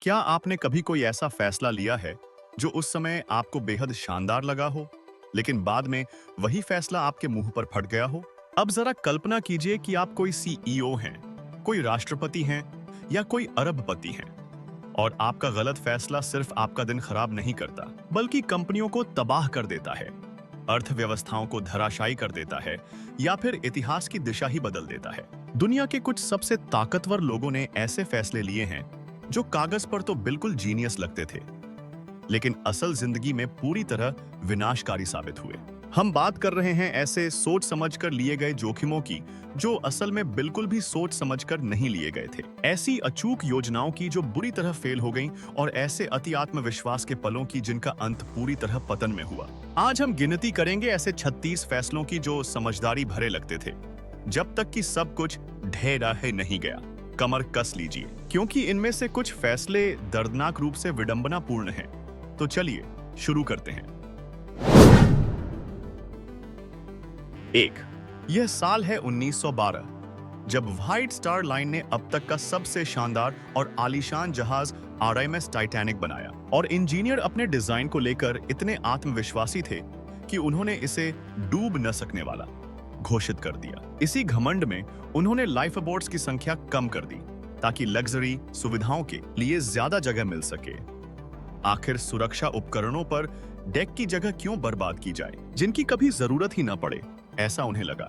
क्या आपने कभी कोई ऐसा फैसला लिया है जो उस समय आपको बेहद शानदार लगा हो, लेकिन बाद में वही फैसला आपके मुंह पर फट गया हो? अब जरा कल्पना कीजिए कि आप कोई सीईओ हैं, कोई राष्ट्रपति हैं या कोई अरबपति हैं और आपका गलत फैसला सिर्फ आपका दिन खराब नहीं करता, बल्कि कंपनियों को तबाह कर देता है, अर्थव्यवस्थाओं को धराशायी कर देता है या फिर इतिहास की दिशा ही बदल देता है। दुनिया के कुछ सबसे ताकतवर लोगों ने ऐसे फैसले लिए हैं जो कागज पर तो बिल्कुल जीनियस लगते थे, लेकिन असल जिंदगी में पूरी तरह विनाशकारी साबित हुए। हम बात कर रहे हैं ऐसे सोच समझकर लिए गए जोखिमों की जो असल में बिल्कुल भी सोच समझकर नहीं लिए गए थे, ऐसी अचूक योजनाओं की जो बुरी तरह फेल हो गईं और ऐसे अति आत्मविश्वास के पलों की जिनका अंत पूरी तरह पतन में हुआ। आज हम गिनती करेंगे ऐसे 36 फैसलों की जो समझदारी भरे लगते थे, जब तक कि सब कुछ ढेर नहीं गया। कमर कस लीजिए, क्योंकि इनमें से कुछ फैसले दर्दनाक रूप से विडंबनापूर्ण हैं। तो चलिए शुरू करते हैं। 1। यह साल है 1912, जब व्हाइट स्टार लाइन ने अब तक का सबसे शानदार और आलीशान जहाज आरएमएस टाइटैनिक बनाया, और इंजीनियर अपने डिजाइन को लेकर इतने आत्मविश्वासी थे कि उन्होंने इसे डूब न सकने वाला घोषित कर दिया। इसी घमंड में उन्होंने लाइफ अबोर्ड्स की संख्या कम कर दी ताकि लग्जरी सुविधाओं के लिए ज्यादा जगह मिल सके। आखिर सुरक्षा उपकरणों पर डेक की जगह क्यों बर्बाद की जाए जिनकी कभी जरूरत ही न पड़े, ऐसा उन्हें लगा।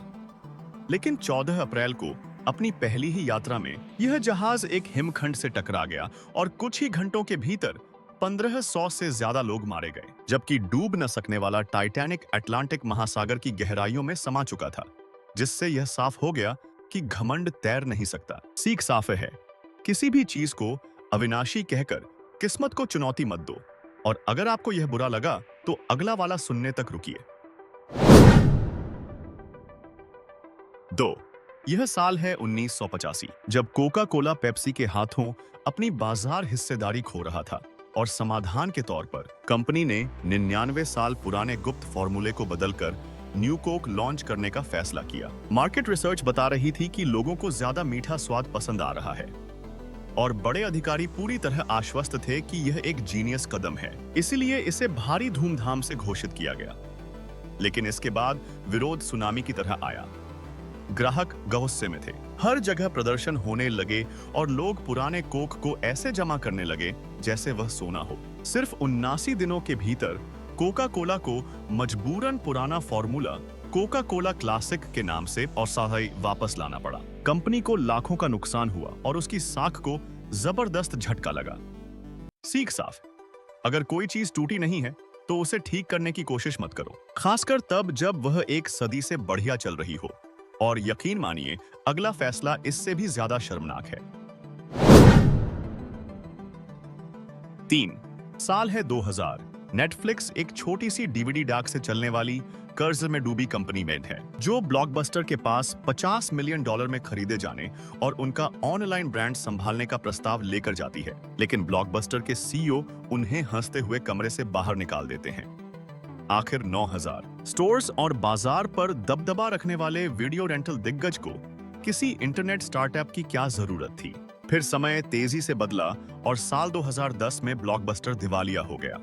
लेकिन 14 अप्रैल को अपनी पहली ही यात्रा में यह जहाज एक हिमखंड से टकरा गया और कुछ ही घंटों के भीतर 1500 से ज्यादा लोग मारे गए, जबकि डूब न सकने वाला टाइटैनिक अटलांटिक महासागर की गहराइयों में समा चुका था, जिससे यह साफ हो गया कि घमंड तैर नहीं सकता। सीख साफ है, किसी भी चीज को अविनाशी कहकर किस्मत को चुनौती मत दो, और अगर आपको यह बुरा लगा तो अगला वाला सुनने तक रुकिए। 2। यह साल है 1985, जब कोका कोला पेप्सी के हाथों अपनी बाजार हिस्सेदारी खो रहा था, और समाधान के तौर पर कंपनी ने 99 साल पुराने गुप्त फॉर्मूले को बदलकर न्यू कोक लॉन्च करने का फैसला किया। मार्केट रिसर्च बता रही थी कि लोगों को ज्यादा मीठा स्वाद पसंद आ रहा है, और बड़े अधिकारी पूरी तरह आश्वस्त थे कि यह एक जीनियस कदम है, इसीलिए इसे भारी धूमधाम से घोषित किया गया। लेकिन इसके बाद विरोध सुनामी की तरह आया। ग्राहक गुस्से में थे, हर जगह प्रदर्शन होने लगे और लोग पुराने कोक को ऐसे जमा करने लगे जैसे वह सोना हो। सिर्फ 79 दिनों के भीतर कोका कोला को मजबूरन पुराना फॉर्मूला कोका कोला क्लासिक के नाम से और साथ वापस लाना पड़ा। कंपनी को लाखों का नुकसान हुआ और उसकी साख को जबरदस्त झटका लगा। सीख साफ, अगर कोई चीज टूटी नहीं है तो उसे ठीक करने की कोशिश मत करो, खासकर तब जब वह एक सदी से बढ़िया चल रही हो। और यकीन मानिए, अगला फैसला इससे भी ज्यादा शर्मनाक है। 3। साल है 2000। नेटफ्लिक्स एक छोटी सी डीवीडी डाक से चलने वाली कर्ज में डूबी कंपनी में है, जो ब्लॉकबस्टर के पास $50 मिलियन में खरीदे जाने और उनका ऑनलाइन ब्रांड संभालने का प्रस्ताव लेकर जाती है। लेकिन ब्लॉकबस्टर के सीईओ उन्हें हंसते हुए कमरे से बाहर निकाल देते हैं। आखिर 9000 स्टोर्स और बाजार पर दबदबा रखने वाले वीडियो रेंटल दिग्गज को किसी इंटरनेट स्टार्टअप की क्या जरूरत थी? फिर समय तेजी से बदला और साल 2010 में ब्लॉकबस्टर दिवालिया हो गया,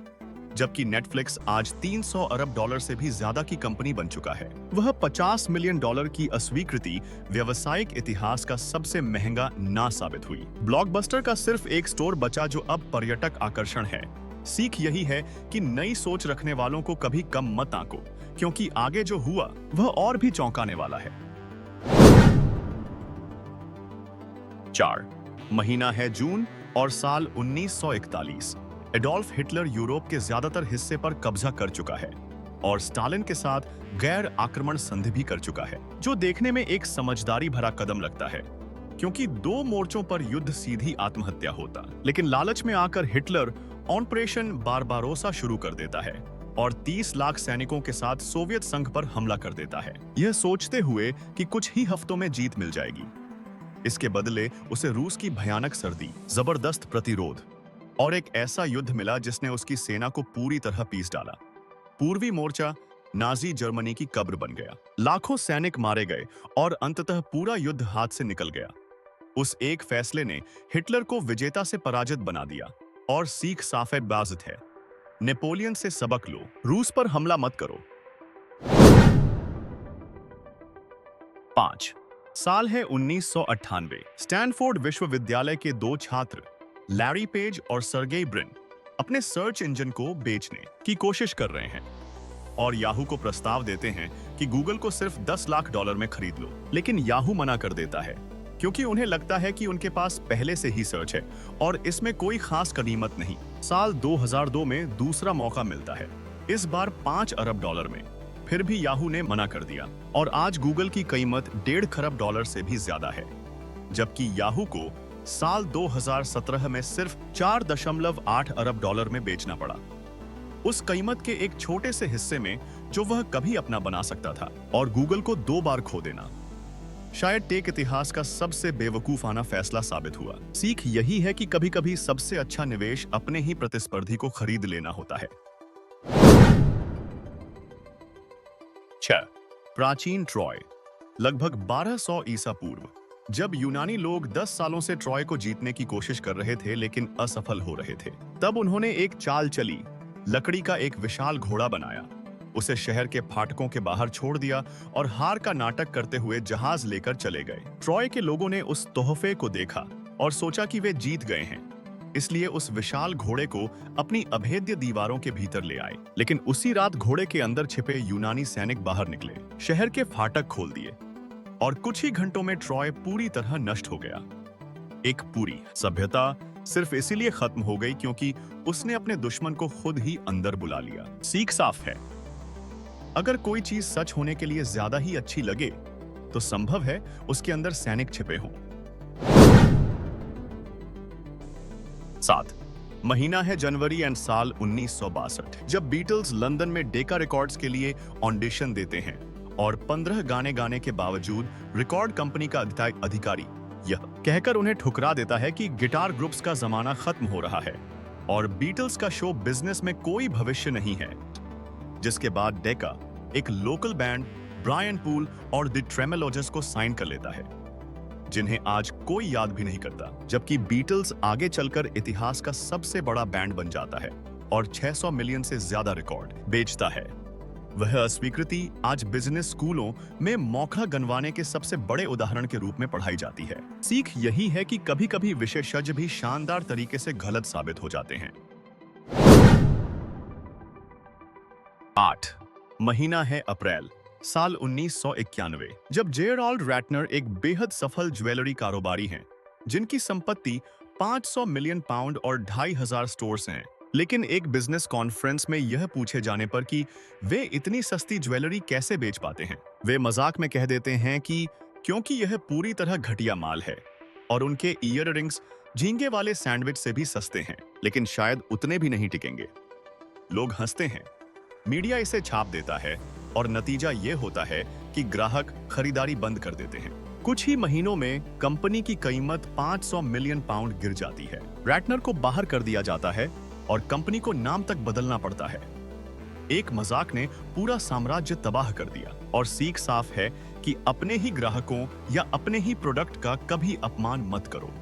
जबकि नेटफ्लिक्स आज $300 अरब से भी ज्यादा की कंपनी बन चुका है। वह $50 मिलियन की अस्वीकृति व्यावसायिक इतिहास का सबसे महंगा ना साबित हुई। ब्लॉकबस्टर का सिर्फ एक स्टोर बचा जो अब पर्यटक आकर्षण है। सीख यही है कि नई सोच रखने वालों को कभी कम मत आंको, क्योंकि आगे जो हुआ वह और भी चौंकाने वाला है। 4। महीना है जून और साल 1941। एडोल्फ हिटलर यूरोप के ज्यादातर हिस्से पर कब्जा कर चुका है और स्टालिन के साथ गैर आक्रमण संधि भी कर चुका है, जो देखने में एक समझदारी भरा कदम लगता है, क्योंकि 2 मोर्चों पर युद्ध सीधी आत्महत्या होता। लेकिन लालच में आकर हिटलर ऑपरेशन बारबारोसा शुरू कर देता है और 30 लाख सैनिकों के साथ सोवियत संघ पर हमला कर देता है, यह सोचते हुए कि कुछ ही हफ्तों में जीत मिल जाएगी। इसके बदले उसे रूस की भयानक सर्दी, जबरदस्त प्रतिरोध और एक ऐसा युद्ध मिला जिसने उसकी सेना को पूरी तरह पीस डाला। पूर्वी मोर्चा नाजी जर्मनी की कब्र बन गया, लाखों सैनिक मारे गए और अंततः पूरा युद्ध हाथ से निकल गया। उस एक फैसले ने हिटलर को विजेता से पराजित बना दिया और सीख साफे बाजित है। नेपोलियन से सबक लो, रूस पर हमला मत करो। 5 साल है 1998। स्टैनफोर्ड विश्वविद्यालय के दो छात्र लैरी पेज और सर्गेई ब्रिन अपने सर्च इंजन को बेचने की कोशिश कर रहे हैं और याहू को प्रस्ताव देते हैं कि गूगल को सिर्फ $10 लाख में खरीद लो। लेकिन याहू मना कर देता है क्योंकि उन्हें लगता है कि उनके पास पहले से ही सर्च है और इसमें कोई खास गनीमत नहीं। साल 2002 में दूसरा मौका मिलता है, इस बार $5 अरब में। फिर भी याहू ने मना कर दिया और आज गूगल की कीमत $1.5 खरब से भी ज्यादा है, जबकि याहू को साल 2017 में सिर्फ $4.8 अरब में बेचना पड़ा, उस कीमत के एक छोटे से हिस्से में जो वह कभी अपना बना सकता था। और गूगल को 2 बार खो देना शायद टेक इतिहास का सबसे बेवकूफाना फैसला साबित हुआ। सीख यही है कि कभी-कभी सबसे अच्छा निवेश अपने ही प्रतिस्पर्धी को खरीद लेना होता है। 6 प्राचीन ट्रॉय। लगभग 1200 ईसा पूर्व, जब यूनानी लोग 10 सालों से ट्रॉय को जीतने की कोशिश कर रहे थे लेकिन असफल हो रहे थे, तब उन्होंने एक चाल चली। लकड़ी का एक विशाल घोड़ा बनाया, उसे शहर के फाटकों के बाहर छोड़ दिया और हार का नाटक करते हुए जहाज लेकर चले गए। ट्रॉय के लोगों ने उस तोहफे को देखा और सोचा कि वे जीत गए हैं, इसलिए उस विशाल घोड़े को अपनी अभेद्य दीवारों के भीतर ले आए। लेकिन उसी रात घोड़े के अंदर छिपे यूनानी सैनिक बाहर निकले, शहर के फाटक खोल दिए और कुछ ही घंटों में ट्रॉय पूरी तरह नष्ट हो गया। एक पूरी सभ्यता सिर्फ इसीलिए खत्म हो गई क्योंकि उसने अपने दुश्मन को खुद ही अंदर बुला लिया। सीख साफ है, अगर कोई चीज सच होने के लिए ज्यादा ही अच्छी लगे तो संभव है उसके अंदर सैनिक छिपे हों। 7 महीना है जनवरी एंड साल 1962, जब बीटल्स लंदन में डेका रिकॉर्ड्स के लिए ऑडिशन देते हैं और 15 गाने गाने के बावजूद रिकॉर्ड कंपनी का अधिकारी यह कहकर उन्हें ठुकरा देता है कि गिटार ग्रुप्स का जमाना खत्म हो रहा है और बीटल्स का शो बिजनेस में कोई भविष्य नहीं है। जिसके बाद डेका एक लोकल बैंड ब्रायन पूल और द ट्रेमेलोजर्स को साइन कर लेता है, जिन्हें आज कोई याद भी नहीं करता, जबकि बीटल्स आगे चलकर इतिहास का सबसे बड़ा बैंड बन जाता है और 600 मिलियन से ज्यादा रिकॉर्ड बेचता है। वह अस्वीकृति आज बिजनेस स्कूलों में मौका गंवाने के सबसे बड़े उदाहरण के रूप में पढ़ाई जाती है। सीख यही है कि कभी-कभी विशेषज्ञ भी शानदार तरीके से गलत साबित हो जाते हैं। 8 महीना है अप्रैल, साल 1991, जब जेराल्ड रैटनर एक बेहद सफल ज्वेलरी कारोबारी हैं, जिनकी संपत्ति 500 मिलियन पाउंड और 2500 स्टोर्स हैं। लेकिन एक बिजनेस कॉन्फ्रेंस में यह पूछे जाने पर कि वे इतनी सस्ती ज्वेलरी कैसे बेच पाते हैं, वे मजाक में कह देते हैं कि क्योंकि यह पूरी तरह घटिया माल है और उनके ईयररिंग्स झींगे वाले सैंडविच से भी सस्ते हैं, लेकिन शायद उतने भी नहीं टिकेंगे। लोग हंसते हैं, मीडिया इसे छाप देता है और नतीजा यह होता है कि ग्राहक खरीदारी बंद कर देते हैं। कुछ ही महीनों में कंपनी की कीमत 500 मिलियन पाउंड गिर जाती है। रैटनर को बाहर कर दिया जाता है और कंपनी को नाम तक बदलना पड़ता है। एक मजाक ने पूरा साम्राज्य तबाह कर दिया और सीख साफ है कि अपने ही ग्राहकों या अपने ही प्रोडक्ट का कभी अपमान मत करो।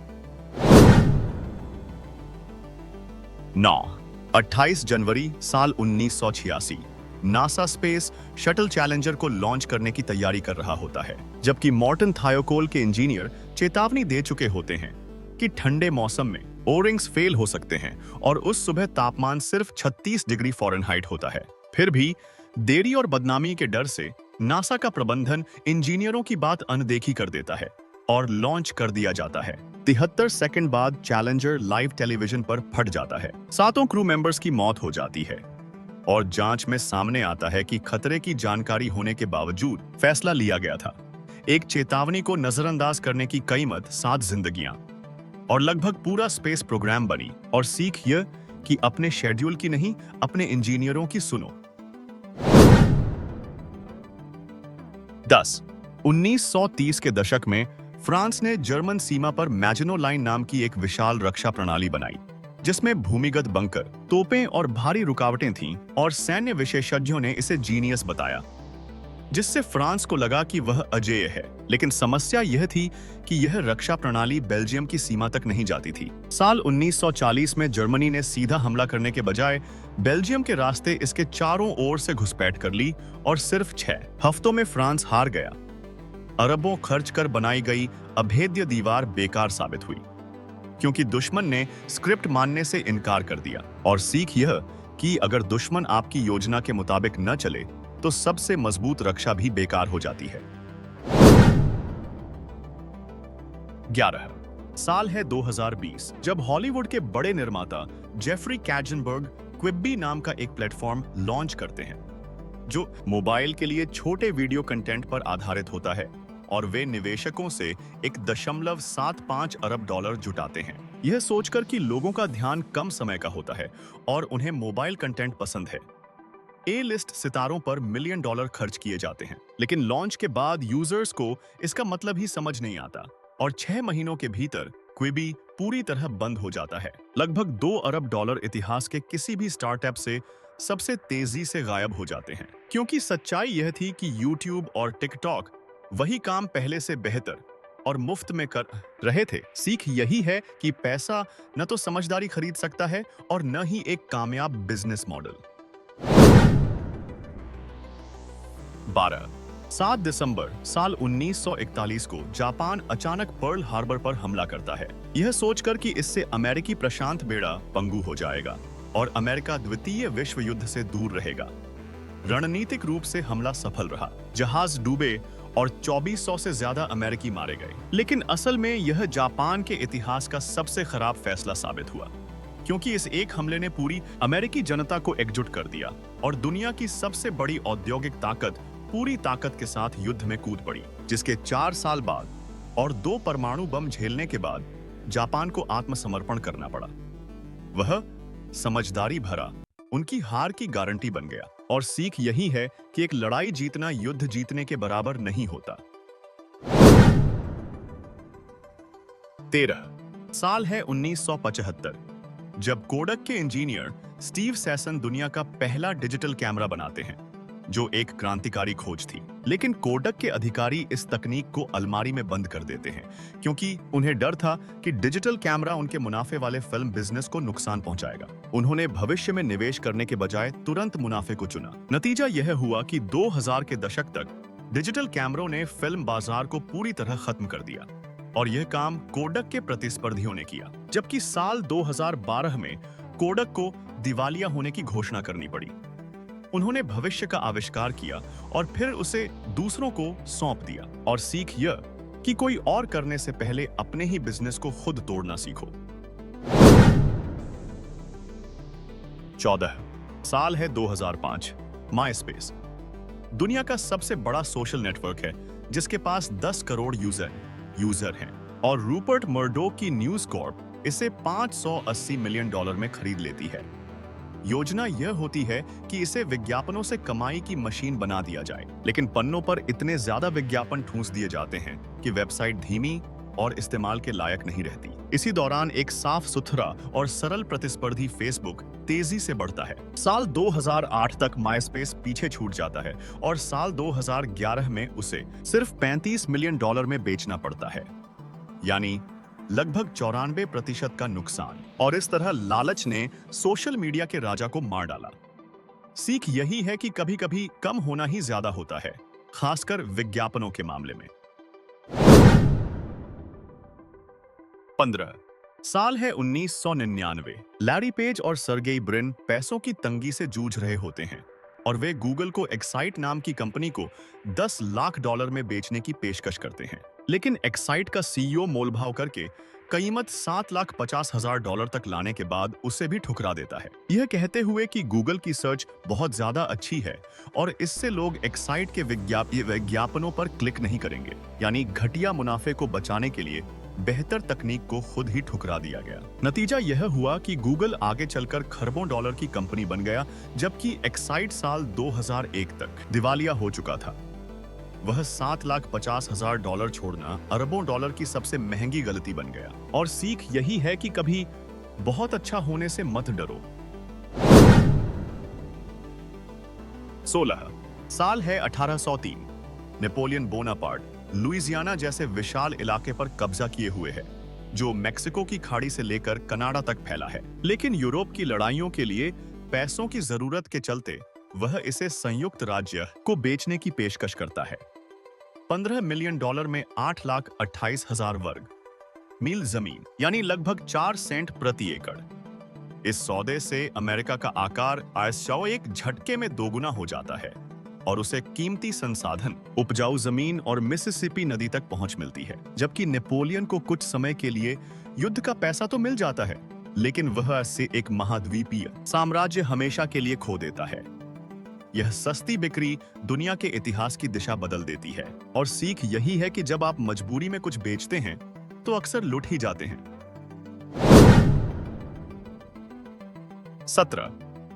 9 28 जनवरी साल 1986, नासा स्पेस शटल चैलेंजर को लॉन्च करने की तैयारी कर रहा होता है, जबकि मॉर्टन थायोकोल के इंजीनियर चेतावनी दे चुके होते हैं कि ठंडे मौसम में ओरिंग्स फेल हो सकते हैं और उस सुबह तापमान सिर्फ 36 डिग्री फ़ारेनहाइट होता है। फिर भी देरी और बदनामी के डर से नासा का प्रबंधन इंजीनियरों की बात अनदेखी कर देता है और लॉन्च कर दिया जाता है। 73 सेकंड बाद चैलेंजर लाइव टेलीविजन पर फट जाता है। 7 क्रू मेंबर्स की मौत हो जाती है और जांच में सामने आता है कि खतरे की जानकारी होने के बावजूद फैसला लिया गया था। एक चेतावनी को नजरअंदाज करने की कीमत 7 जिंदगियां और लगभग पूरा स्पेस प्रोग्राम बनी। और सीख यह कि अपने शेड्यूल की नहीं, अपने इंजीनियरों की सुनो। 10 1930 के दशक में फ्रांस ने जर्मन सीमा पर मैजिनो लाइन नाम की एक विशाल रक्षा प्रणाली बनाई, जिसमें भूमिगत बंकर, तोपें और भारी रुकावटें थीं और सैन्य विशेषज्ञों ने इसे जीनियस बताया। जिससे फ्रांस को लगा कि वह अजेय है। लेकिन समस्या यह थी कि यह रक्षा प्रणाली बेल्जियम की सीमा तक नहीं जाती थी। साल 1940 में जर्मनी ने सीधा हमला करने के बजाय बेल्जियम के रास्ते इसके चारों ओर से घुसपैठ कर ली और सिर्फ 6 हफ्तों में फ्रांस हार गया। अरबों खर्च कर बनाई गई अभेद्य दीवार बेकार साबित हुई, क्योंकि दुश्मन ने स्क्रिप्ट मानने से इनकार कर दिया। और सीख यह कि अगर दुश्मन आपकी योजना के मुताबिक न चले तो सबसे मजबूत रक्षा भी बेकार हो जाती है। 11 साल है 2020, जब हॉलीवुड के बड़े निर्माता जेफरी कैजनबर्ग क्विब्बी नाम का एक प्लेटफॉर्म लॉन्च करते हैं जो मोबाइल के लिए छोटे वीडियो कंटेंट पर आधारित होता है, और वे निवेशकों से 1.75 अरब डॉलर जुटाते हैं, यह सोचकर कि लोगों का ध्यान कम समय का होता है और उन्हें मोबाइल कंटेंट पसंद है। ए लिस्ट सितारों पर मिलियन डॉलर खर्च किए जाते हैं, लेकिन लॉन्च के बाद यूजर्स को इसका मतलब ही समझ नहीं आता और 6 महीनों के भीतर क्विबी पूरी तरह बंद हो जाता है। लगभग 2 अरब डॉलर इतिहास के किसी भी स्टार्टअप से सबसे तेजी से गायब हो जाते हैं, क्योंकि सच्चाई यह थी कि यूट्यूब और टिकटॉक वही काम पहले से बेहतर और मुफ्त में कर रहे थे। सीख यही है कि पैसा न तो समझदारी खरीद सकता है और न ही एक कामयाब बिजनेस मॉडल। 12 7 दिसंबर साल 1941 को जापान अचानक पर्ल हार्बर पर हमला करता है, यह सोचकर कि इससे अमेरिकी प्रशांत बेड़ा पंगु हो जाएगा और अमेरिका द्वितीय विश्व युद्ध से दूर रहेगा। रणनीतिक रूप से हमला सफल रहा, जहाज डूबे और 2400 से ज्यादा अमेरिकी मारे गए। लेकिन असल में यह जापान के इतिहास का सबसे खराब फैसला साबित हुआ, क्योंकि इस एक हमले ने पूरी अमेरिकी जनता को एकजुट कर दिया और दुनिया की सबसे बड़ी औद्योगिक ताकत पूरी ताकत के साथ युद्ध में कूद पड़ी, जिसके 4 साल बाद और 2 परमाणु बम झेलने के बाद जापान को आत्मसमर्पण करना पड़ा। वह समझदारी भरा उनकी हार की गारंटी बन गया। और सीख यही है कि एक लड़ाई जीतना युद्ध जीतने के बराबर नहीं होता। 13 साल है 1975, जब कोडक के इंजीनियर स्टीव सैसन दुनिया का पहला डिजिटल कैमरा बनाते हैं, जो एक क्रांतिकारी खोज थी। लेकिन कोडक के अधिकारी इस तकनीक को अलमारी में बंद कर देते हैं, क्योंकि उन्हें डर था कि डिजिटल कैमरा उनके मुनाफे वाले फिल्म बिजनेस को नुकसान पहुंचाएगा। उन्होंने भविष्य में निवेश करने के बजाय तुरंत मुनाफे को चुना। नतीजा यह हुआ कि 2000 के दशक तक डिजिटल कैमरों ने फिल्म बाजार को पूरी तरह खत्म कर दिया, और यह काम कोडक के प्रतिस्पर्धियों ने किया। जबकि साल 2012 में कोडक को दिवालिया होने की घोषणा करनी पड़ी। उन्होंने भविष्य का आविष्कार किया और फिर उसे दूसरों को सौंप दिया। और सीख यह कि कोई और करने से पहले अपने ही बिजनेस को खुद तोड़ना सीखो। 14 साल है 2005, माईस्पेस दुनिया का सबसे बड़ा सोशल नेटवर्क है, जिसके पास 10 करोड़ यूजर हैं, और रूपर्ट मर्डोक की न्यूज कॉर्प इसे $580 मिलियन में खरीद लेती है। योजना यह होती है कि इसे विज्ञापनों से कमाई की मशीन बना दिया जाए, लेकिन पन्नों पर इतने ज्यादा विज्ञापन ठूंस दिए जाते हैं कि वेबसाइट धीमी और इस्तेमाल के लायक नहीं रहती। इसी दौरान एक साफ सुथरा और सरल प्रतिस्पर्धी फेसबुक तेजी से बढ़ता है। साल 2008 तक माईस्पेस पीछे छूट जाता है और साल 2011 में उसे सिर्फ $35 मिलियन में बेचना पड़ता है, यानी लगभग 94% का नुकसान। और इस तरह लालच ने सोशल मीडिया के राजा को मार डाला। सीख यही है कि कभी-कभी कम होना ही ज्यादा होता है, खासकर विज्ञापनों के मामले में। 15 साल है 1999। लैरी पेज और सर्गेई ब्रिन पैसों की तंगी से जूझ रहे होते हैं और वे गूगल को एक्साइट नाम की कंपनी को $10 लाख में बेचने की पेशकश करते हैं। लेकिन एक्साइट का सीईओ मोलभाव करके कीमत $7,50,000 तक लाने के बाद उसे भी ठुकरा देता है, यह कहते हुए कि गूगल की सर्च बहुत ज्यादा अच्छी है और इससे लोग एक्साइट के विज्ञापनों पर क्लिक नहीं करेंगे। यानी घटिया मुनाफे को बचाने के लिए बेहतर तकनीक को खुद ही ठुकरा दिया गया। नतीजा यह हुआ कि गूगल आगे चलकर खरबों डॉलर की कंपनी बन गया, जबकि एक्साइट साल 2001 तक दिवालिया हो चुका था। वह $7,50,000 छोड़ना अरबों डॉलर की सबसे महंगी गलती बन गया। और सीख यही है कि कभी बहुत अच्छा होने से मत डरो। 16 साल है 1803। नेपोलियन बोनापार्ट लुइसियाना जैसे विशाल इलाके पर कब्जा किए हुए है, जो मेक्सिको की खाड़ी से लेकर कनाडा तक फैला है। लेकिन यूरोप की लड़ाइयों के लिए पैसों की जरूरत के चलते वह इसे संयुक्त राज्य को बेचने की पेशकश करता है। 15 मिलियन डॉलर में 8,28,000 वर्ग मील जमीन, यानी लगभग 4 सेंट प्रति एकड़। इस सौदे से अमेरिका का आकार आयशो एक झटके में दोगुना हो जाता है और उसे कीमती संसाधन, उपजाऊ जमीन और मिसिसिपी नदी तक पहुंच मिलती है। जबकि नेपोलियन को कुछ समय के लिए युद्ध का पैसा तो मिल जाता है, लेकिन वह इससे एक महाद्वीपीय साम्राज्य हमेशा के लिए खो देता है। यह सस्ती बिक्री दुनिया के इतिहास की दिशा बदल देती है और सीख यही है कि जब आप मजबूरी में कुछ बेचते हैं तो अक्सर लुट ही जाते हैं।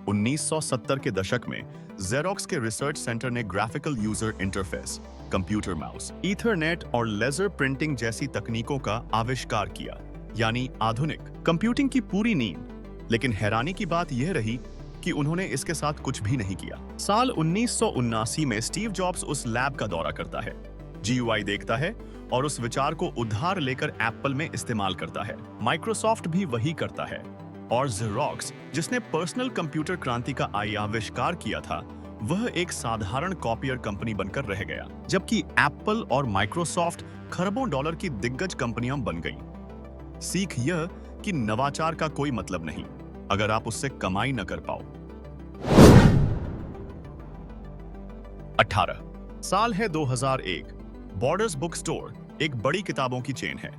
1970 के दशक में जेरोक्स के रिसर्च सेंटर ने graphical user interface, computer mouse, Ethernet और लेजर प्रिंटिंग जैसी तकनीकों का आविष्कार किया, यानी आधुनिक कंप्यूटिंग की पूरी नींव। लेकिन हैरानी की बात यह रही कि उन्होंने इसके साथ कुछ भी नहीं किया। साल 1979 में स्टीव जॉब्स उस लैब का दौरा करता है, जीयूआई देखता है और उस विचार को उधार लेकर एप्पल में इस्तेमाल करता है। माइक्रोसॉफ्ट भी वही करता है और जेरोक्स, जिसने पर्सनल कंप्यूटर क्रांति का आविष्कार किया था, वह एक साधारण कॉपियर कंपनी बनकर रह गया। जबकि एप्पल और माइक्रोसॉफ्ट खरबों डॉलर की दिग्गज कंपनियां बन गईं। सीख यह कि नवाचार का कोई मतलब नहीं अगर आप उससे कमाई न कर पाओ। 18 साल है 2001। बॉर्डर्स बुक स्टोर एक बड़ी किताबों की चेन है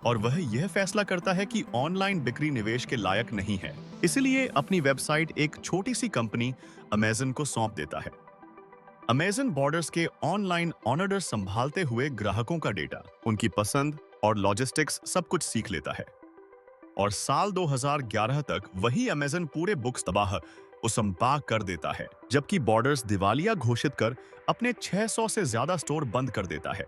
और वह यह फैसला करता है कि ऑनलाइन बिक्री निवेश के लायक नहीं है, इसलिए अपनी वेबसाइट एक छोटी सी कंपनी अमेज़न को सौंप देता है। अमेज़न बॉर्डर्स के ऑनलाइन ऑर्डर संभालते हुए ग्राहकों का डेटा, उनकी पसंद और लॉजिस्टिक्स सब कुछ सीख लेता है और साल 2011 तक वही अमेज़न पूरे बुक्स तबाह उसंपाह कर देता है, जबकि बॉर्डर्स दिवालिया घोषित कर अपने 600 से ज्यादा स्टोर बंद कर देता है।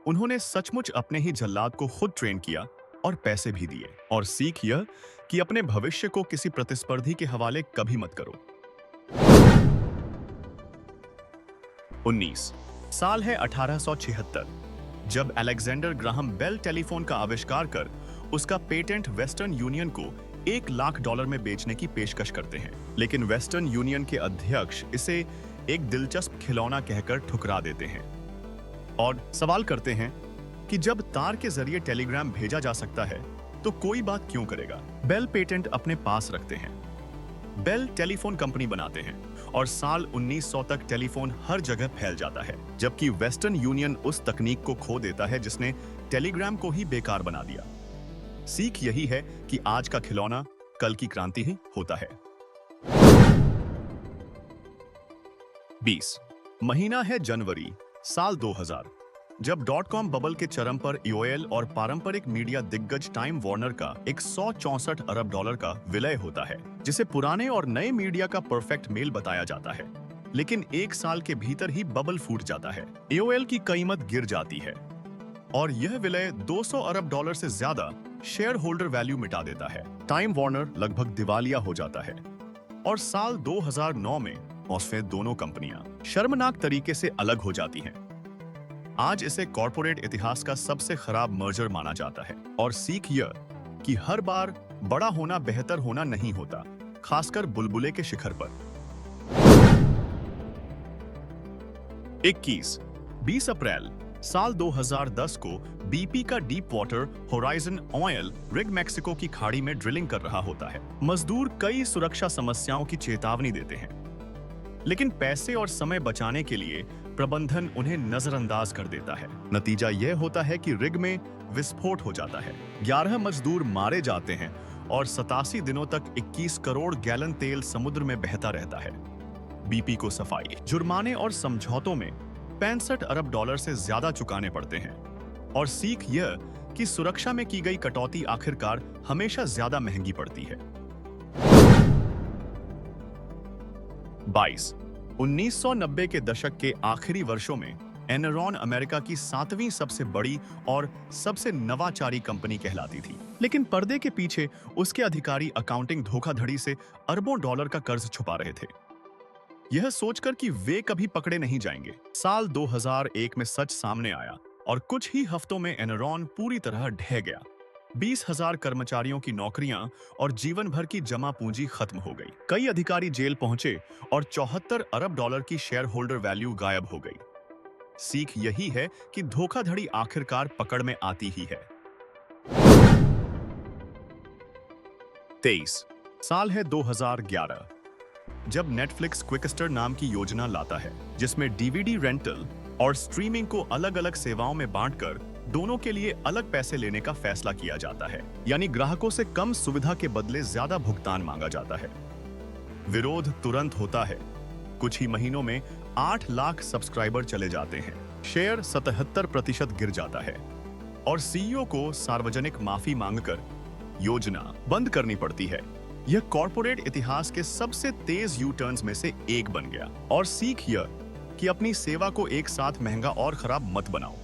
उन्होंने सचमुच अपने ही जल्लाद को खुद ट्रेन किया और पैसे भी दिए। और सीख यह कि अपने भविष्य को किसी प्रतिस्पर्धी के हवाले कभी मत करो। 19 साल है 1876, जब अलेक्जेंडर ग्राहम बेल टेलीफोन का आविष्कार कर उसका पेटेंट वेस्टर्न यूनियन को $1 लाख में बेचने की पेशकश करते हैं। लेकिन वेस्टर्न यूनियन के अध्यक्ष इसे एक दिलचस्प खिलौना कहकर ठुकरा देते हैं और सवाल करते हैं कि जब तार के जरिए टेलीग्राम भेजा जा सकता है तो कोई बात क्यों करेगा। बेल पेटेंट अपने पास रखते हैं। बेल टेलीफोन कंपनी बनाते हैं और साल 1900 तक टेलीफोन हर जगह फैल जाता है, जबकि वेस्टर्न यूनियन उस तकनीक को खो देता है जिसने टेलीग्राम को ही बेकार बना दिया। सीख यही है कि आज का खिलौना कल की क्रांति ही होता है। 20 महीना है जनवरी साल 2000, जब .com बबल के चरम पर एओएल और पारंपरिक मीडिया दिग्गज टाइम वार्नर का $164 अरब का विलय होता है, जिसे पुराने और नए मीडिया का परफेक्ट मेल बताया जाता है। लेकिन एक साल के भीतर ही बबल फूट जाता है, एओएल की कीमत गिर जाती है और यह विलय $200 अरब से ज्यादा शेयर होल्डर वैल्यू मिटा देता है। टाइम वार्नर लगभग दिवालिया हो जाता है और साल 2009 में उसमें दोनों कंपनियां शर्मनाक तरीके से अलग हो जाती हैं। आज इसे कॉर्पोरेट इतिहास का सबसे खराब मर्जर माना जाता है और सीख यह कि हर बार बड़ा होना बेहतर होना नहीं होता, खासकर बुलबुले के शिखर पर। 20 अप्रैल साल 2010 को बीपी का deep water horizon oil rig Mexico की खाड़ी में ड्रिलिंग कर रहा होता है। मजदूर कई सुरक्षा समस्याओं की चेतावनी देते हैं, लेकिन पैसे और समय बचाने के लिए प्रबंधन उन्हें नजरअंदाज कर देता है। नतीजा यह होता है कि रिग में विस्फोट हो जाता है, 11 मजदूर मारे जाते हैं और 87 दिनों तक 21 करोड़ गैलन तेल समुद्र में बहता रहता है। बीपी को सफाई, जुर्माने और समझौतों में $65 अरब से ज्यादा चुकाने पड़ते हैं और सीख यह कि सुरक्षा में की गई कटौती आखिरकार हमेशा ज्यादा महंगी पड़ती है। 22 1990 के दशक के आखिरी वर्षों में एनरॉन अमेरिका की 7वीं सबसे बड़ी और सबसे नवाचारी कंपनी कहलाती थी, लेकिन पर्दे के पीछे उसके अधिकारी अकाउंटिंग धोखाधड़ी से अरबों डॉलर का कर्ज छुपा रहे थे। यह सोचकर कि वे कभी पकड़े नहीं जाएंगे। साल 2001 में सच सामने आया और कुछ ही हफ्तों में एनरॉन पूरी तरह ढह गया। 20,000 कर्मचारियों की नौकरियां और जीवन भर की जमा पूंजी खत्म हो गई। कई अधिकारी जेल पहुंचे और 74 अरब डॉलर की शेयर होल्डर वैल्यू गायब हो गई। सीख यही है कि धोखाधड़ी आखिरकार पकड़ में आती ही है। 23 साल है 2011, जब नेटफ्लिक्स क्विकस्टर नाम की योजना लाता है, जिसमें डीवीडी रेंटल और स्ट्रीमिंग को अलग-अलग सेवाओं में बांटकर दोनों के लिए अलग पैसे लेने का फैसला किया जाता है। यानी ग्राहकों से कम सुविधा के बदले ज्यादा भुगतान मांगा जाता है। विरोध तुरंत होता है। कुछ ही महीनों में 8 लाख सब्सक्राइबर चले जाते हैं। शेयर 77% गिर जाता है और सीईओ को सार्वजनिक माफी मांगकर योजना बंद करनी पड़ती है। यह कॉर्पोरेट इतिहास के सबसे तेज यू टर्न्स में से एक बन गया। और सीख यह कि अपनी सेवा को एक साथ महंगा और खराब मत बनाओ।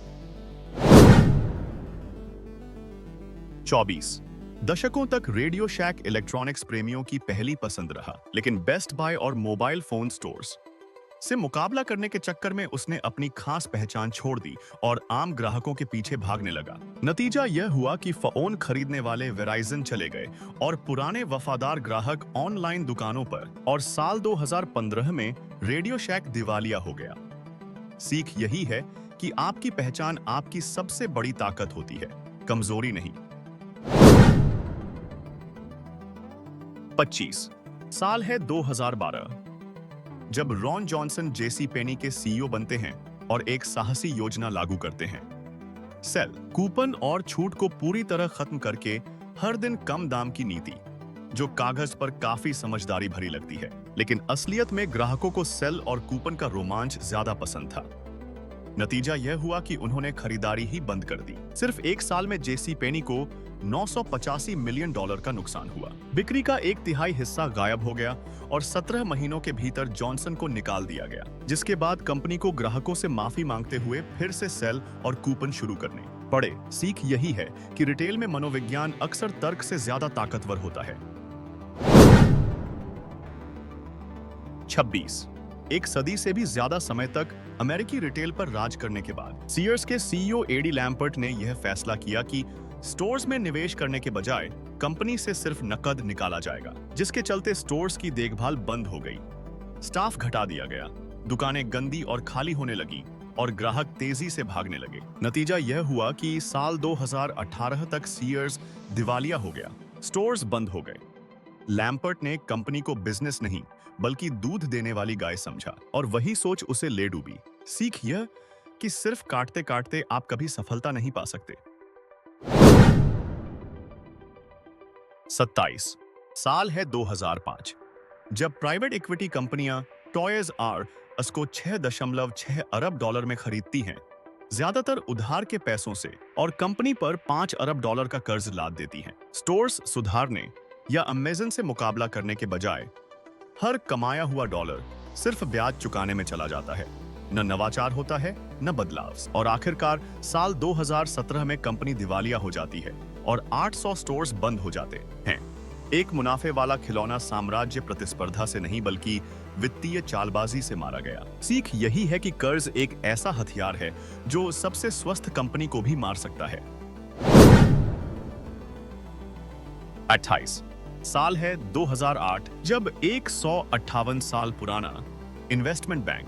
24 दशकों तक रेडियो शैक इलेक्ट्रॉनिक्स प्रेमियों की पहली पसंद रहा, लेकिन बेस्ट बाय और मोबाइल फोन स्टोर्स से मुकाबला करने के चक्कर में उसने अपनी खास पहचान छोड़ दी और आम ग्राहकों के पीछे भागने लगा। नतीजा यह हुआ कि फोन खरीदने वाले वेराइजन चले गए और पुराने वफादार ग्राहक ऑनलाइन दुकानों पर, और साल 2015 में रेडियो शैक दिवालिया हो गया। सीख यही है कि आपकी पहचान आपकी सबसे बड़ी ताकत होती है, कमजोरी नहीं। 25 साल है 2012, जब रॉन जॉनसन जेसी पेनी के सीईओ बनते हैं और एक साहसी योजना लागू करते हैं। सेल कूपन और छूट को पूरी तरह खत्म करके हर दिन कम दाम की नीति, जो कागज पर काफी समझदारी भरी लगती है, लेकिन असलियत में ग्राहकों को सेल और कूपन का रोमांच ज्यादा पसंद था। नतीजा यह हुआ कि उन्होंने खरीदारी ही बंद कर दी। सिर्फ एक साल में जेसी पेनी को $985 मिलियन का नुकसान हुआ। बिक्री का 1/3 हिस्सा गायब हो गया और 17 महीनों के भीतर जॉनसन को निकाल दिया गया, जिसके बाद कंपनी को ग्राहकों से माफी मांगते हुए फिर से सेल और कूपन शुरू करने पड़े। सीख यही है कि रिटेल में मनोविज्ञान अक्सर तर्क से ज्यादा ताकतवर होता है। 26 एक सदी से भी ज्यादा समय तक अमेरिकी रिटेल पर राज करने के बाद सीयर्स के सीईओ एडी लैम्पर्ट ने यह फैसला किया कि स्टोर्स में निवेश करने के बजाय कंपनी से सिर्फ नकद निकाला जाएगा, जिसके चलते स्टोर्स की देखभाल बंद हो गई, स्टाफ घटा दिया गया, दुकानें गंदी और खाली होने लगी और ग्राहक तेजी से भागने लगे। नतीजा यह हुआ कि साल 2018 तक सीयर्स दिवालिया हो गया, स्टोर्स बंद हो गए। लैम्पर्ट ने कंपनी को बिजनेस नहीं बल्कि दूध देने वाली गाय समझा और वही सोच उसे ले डूबी। सीख यह कि सिर्फ काटते काटते आप कभी सफलता नहीं पा सकते। 27 साल है 2005, जब प्राइवेट इक्विटी कंपनियां टॉयज आर अस को $6.6 अरब में खरीदती हैं, ज्यादातर उधार के पैसों से, और कंपनी पर $5 अरब का कर्ज लाद देती हैं। स्टोर्स सुधारने या अमेज़न से मुकाबला करने के बजाय हर कमाया हुआ डॉलर सिर्फ ब्याज चुकाने में चला जाता है। न नवाचार होता है, न बदलाव, और आखिरकार साल 2017 में कंपनी दिवालिया हो जाती है और 800 स्टोर्स बंद हो जाते हैं। एक मुनाफे वाला खिलौना साम्राज्य प्रतिस्पर्धा से नहीं बल्कि वित्तीय चालबाजी से मारा गया। सीख यही है कि कर्ज एक ऐसा हथियार है जो सबसे स्वस्थ कंपनी को भी मार सकता है। 28 साल है 2008, जब 158 साल पुराना investment bank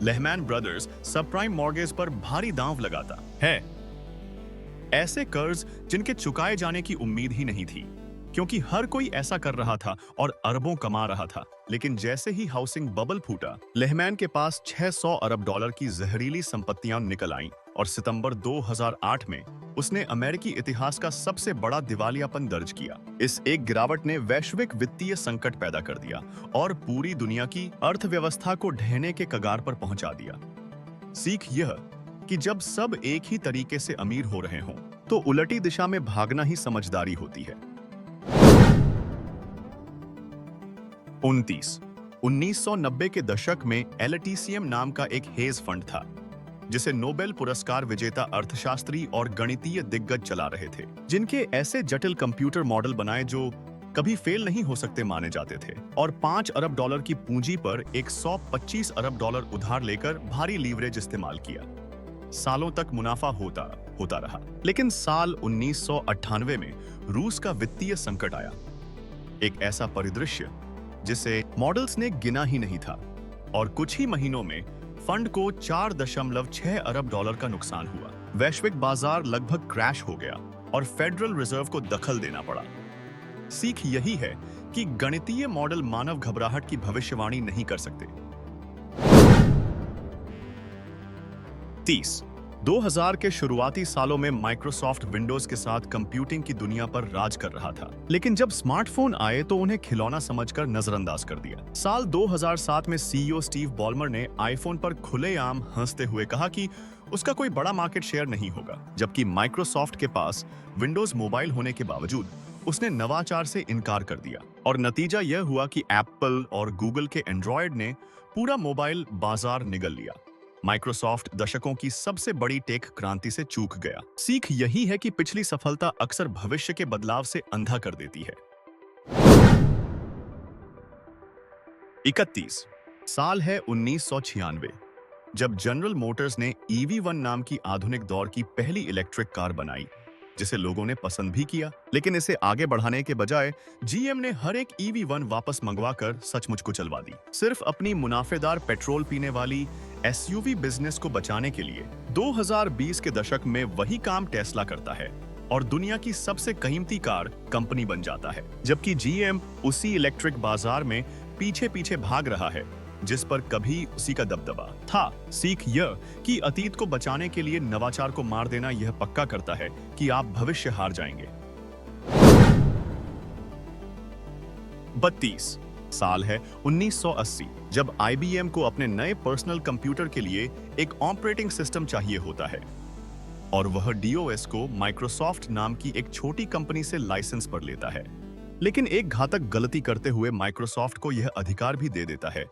Lehman brothers subprime mortgage पर भारी दांव लगाता है। ऐसे कर्ज जिनके चुकाए जाने की उम्मीद ही नहीं थी, क्योंकि हर कोई ऐसा कर रहा था और अरबों कमा रहा था। लेकिन जैसे ही हाउसिंग बबल फूटा, लेहमैन के पास $600 अरब की जहरीली संपत्तियां निकल आईं और सितंबर 2008 में उसने अमेरिकी इतिहास का सबसे बड़ा दिवालियापन दर्ज किया। इस एक गिरावट ने वैश्विक वित्तीय संकट पैदा कर दिया और पूरी दुनिया की अर्थव्यवस्था को ढहने के कगार पर पहुंचा दिया। सीख यह कि जब सब एक ही तरीके से अमीर हो रहे हों, तो उलटी दिशा में भागना ही समझदारी होती है। 29 1990 के दशक में एलटीसीएम नाम का एक हेज फंड था, जिसे नोबेल पुरस्कार विजेता अर्थशास्त्री और गणितीय दिग्गज चला रहे थे, जिनके ऐसे जटिल कंप्यूटर मॉडल बनाए जो कभी फेल नहीं हो सकते माने जाते थे और 5 अरब डॉलर की पूंजी पर 125 अरब डॉलर उधार लेकर भारी लीवरेज इस्तेमाल किया। सालों तक मुनाफा होता रहा, लेकिन साल 1998 में रूस का वित्तीय संकट आया। एक ऐसा परिदृश्य जिसे मॉडल्स ने गिना ही नहीं था और कुछ ही महीनों में फंड को 4.6 अरब डॉलर का नुकसान हुआ। वैश्विक बाजार लगभग क्रैश हो गया और फेडरल रिजर्व को दखल देना पड़ा। सीख यही है कि गणितीय मॉडल मानव घबराहट की भविष्यवाणी नहीं कर सकते। 30 2000 के शुरुआती सालों में माइक्रोसॉफ्ट विंडोज के साथ कंप्यूटिंग की दुनिया पर राज कर रहा था, लेकिन जब स्मार्टफोन आए तो उन्हें खिलौना समझकर नजरअंदाज कर दिया। साल 2007 में सीईओ स्टीव बॉलमर ने आईफोन पर खुलेआम हंसते हुए कहा कि उसका कोई बड़ा मार्केट शेयर नहीं होगा, जबकि माइक्रोसॉफ्ट के पास विंडोज मोबाइल होने के बावजूद उसने नवाचार से इनकार कर दिया और नतीजा यह हुआ कि एप्पल और गूगल के एंड्रॉयड ने पूरा मोबाइल बाजार निगल लिया। माइक्रोसॉफ्ट दशकों की सबसे बड़ी टेक क्रांति से चूक गया। सीख यही है कि पिछली सफलता अक्सर भविष्य के बदलाव से अंधा कर देती है। 31 साल है 1996, जब जनरल मोटर्स ने EV1 नाम की आधुनिक दौर की पहली इलेक्ट्रिक कार बनाई, जिसे लोगों ने पसंद भी किया। लेकिन इसे आगे बढ़ाने के बजाय GM ने हर एक EV1 वापस मंगवाकर सचमुच को चलवा दी, सिर्फ अपनी मुनाफेदार पेट्रोल पीने वाली SUV बिजनेस को बचाने के लिए। 2020 के दशक में वही काम टेस्ला करता है और दुनिया की सबसे कीमती कार कंपनी बन जाता है, जबकि GM उसी इलेक्ट्रिक बाजार में पीछे पीछे भाग रहा है जिस पर कभी उसी का दबदबा था। सीख यह कि अतीत को बचाने के लिए नवाचार को मार देना यह पक्का करता है कि आप भविष्य हार जाएंगे। 32 साल है 1980, जब IBM को अपने नए पर्सनल कंप्यूटर के लिए एक ऑपरेटिंग सिस्टम चाहिए होता है और वह DOS को माइक्रोसॉफ्ट नाम की एक छोटी कंपनी से लाइसेंस पर लेता है। लेकिन एक घातक गलती करते हुए माइक्रोसॉफ्ट को यह अधिकार भी दे देता है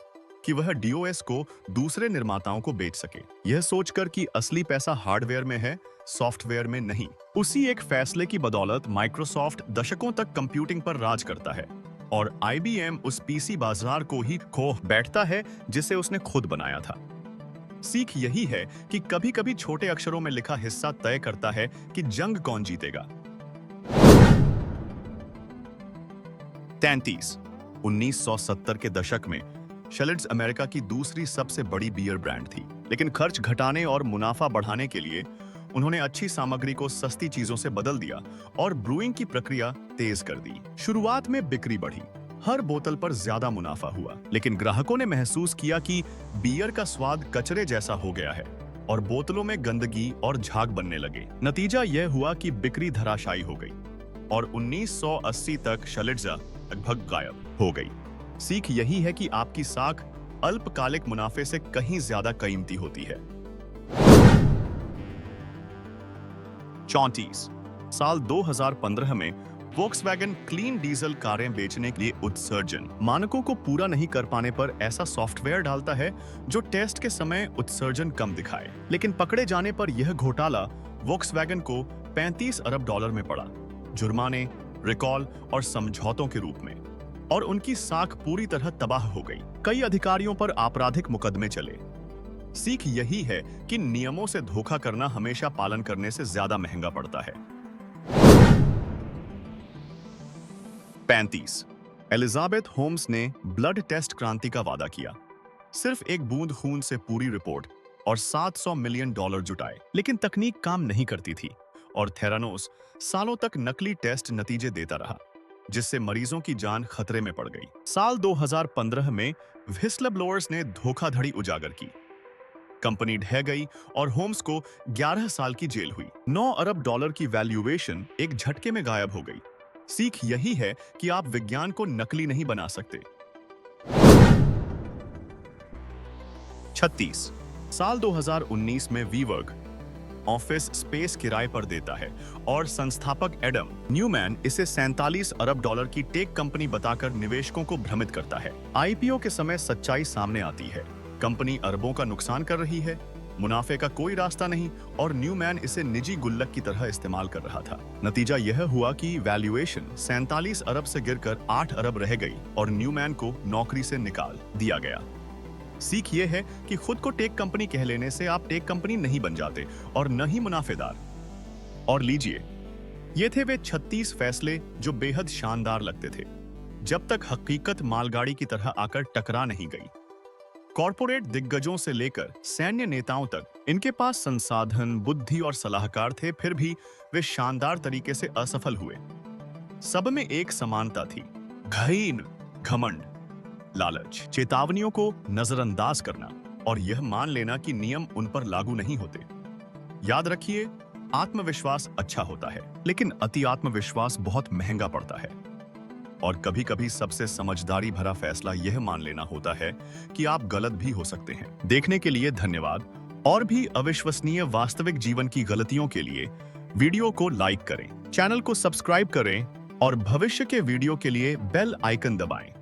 कि वह DOS को दूसरे निर्माताओं को बेच सके, यह सोचकर कि असली पैसा हार्डवेयर में है, सॉफ्टवेयर में नहीं। उसी एक फैसले की बदौलत माइक्रोसॉफ्ट दशकों तक कंप्यूटिंग पर राज करता है और IBM उस PC बाजार को ही खो बैठता है जिसे उसने खुद बनाया था। सीख यही है कि कभी-कभी छोटे अक्षरों में लिखा हिस्सा तय करता है कि जंग कौन जीतेगा। 33 1970 के दशक में शेलिड्स अमेरिका की दूसरी सबसे बड़ी बियर ब्रांड थी, लेकिन खर्च घटाने और मुनाफा बढ़ाने के लिए उन्होंने अच्छी सामग्री को सस्ती चीजों से बदल दिया और ब्रूइंग की प्रक्रिया तेज कर दी। शुरुआत में बिक्री बढ़ी, हर बोतल पर ज्यादा मुनाफा हुआ, लेकिन ग्राहकों ने महसूस किया कि बियर का स्वाद कचरे जैसा हो गया है और बोतलों में गंदगी और झाग बनने लगे। नतीजा यह हुआ कि बिक्री धराशायी हो गई और 1980 तक शेलिड्स लगभग गायब हो गई। सीख यही है कि आपकी साख अल्पकालिक मुनाफे से कहीं ज्यादा कीमती होती है। 34 साल 2015 में वोक्सवैगन क्लीन डीजल कारें बेचने के लिए उत्सर्जन मानकों को पूरा नहीं कर पाने पर ऐसा सॉफ्टवेयर डालता है जो टेस्ट के समय उत्सर्जन कम दिखाए, लेकिन पकड़े जाने पर यह घोटाला वोक्सवैगन को 35 अरब डॉलर में पड़ा, जुर्माने, रिकॉल और समझौतों के रूप में, और उनकी साख पूरी तरह तबाह हो गई। कई अधिकारियों पर आपराधिक मुकदमे चले। सीख यही है कि नियमों से धोखा करना हमेशा पालन करने से ज्यादा महंगा पड़ता है। 35 एलिजाबेथ होम्स ने ब्लड टेस्ट क्रांति का वादा किया, सिर्फ एक बूंद खून से पूरी रिपोर्ट और $700 मिलियन जुटाए, लेकिन तकनीक काम नहीं करती थी और थेरानोस सालों तक नकली टेस्ट नतीजे देता रहा, जिससे मरीजों की जान खतरे में पड़ गई। साल 2015 में व्हिस्टल ब्लोअर्स ने धोखाधड़ी उजागर की, कंपनी ढह गई और होम्स को 11 साल की जेल हुई। 9 अरब डॉलर की वैल्यूएशन एक झटके में गायब हो गई। सीख यही है कि आप विज्ञान को नकली नहीं बना सकते। 36 साल 2019 में वीवर्क ऑफिस स्पेस किराए पर देता है और संस्थापक एडम न्यूमैन इसे 47 अरब डॉलर की टेक कंपनी बताकर निवेशकों को भ्रमित करता है। IPO के समय सच्चाई सामने आती है, कंपनी अरबों का नुकसान कर रही है, मुनाफे का कोई रास्ता नहीं और न्यूमैन इसे निजी गुल्लक की तरह इस्तेमाल कर रहा था। नतीजा यह हुआ कि वैल्यूएशन 47 अरब से गिरकर 8 अरब रह गई और न्यूमैन को नौकरी से निकाल दिया गया। सीख ये है कि खुद को टेक कंपनी कह लेने से आप टेक कंपनी नहीं बन जाते और न ही मुनाफेदार। और लीजिए, ये थे वे 36 फैसले जो बेहद शानदार लगते थे, जब तक हकीकत मालगाड़ी की तरह आकर टकरा नहीं गई। कॉरपोरेट दिग्गजों से लेकर सैन्य नेताओं तक इनके पास संसाधन, बुद्धि और सलाहकार थे, फिर भी वे शानदार तरीके से असफल हुए। सब में एक समानता थी: घृण, घमंड, लालच, चेतावनियों को नजरअंदाज करना और यह मान लेना कि नियम उन पर लागू नहीं होते। याद रखिए, आत्मविश्वास अच्छा होता है, लेकिन अति आत्मविश्वास बहुत महंगा पड़ता है। और कभी-कभी सबसे समझदारी भरा फैसला यह मान लेना होता है कि आप गलत भी हो सकते हैं। देखने के लिए धन्यवाद। और भी अविश्वसनीय वास्तविक जीवन की गलतियों के लिए वीडियो को लाइक करें, चैनल को सब्सक्राइब करें और भविष्य के वीडियो के लिए बेल आइकन दबाएं।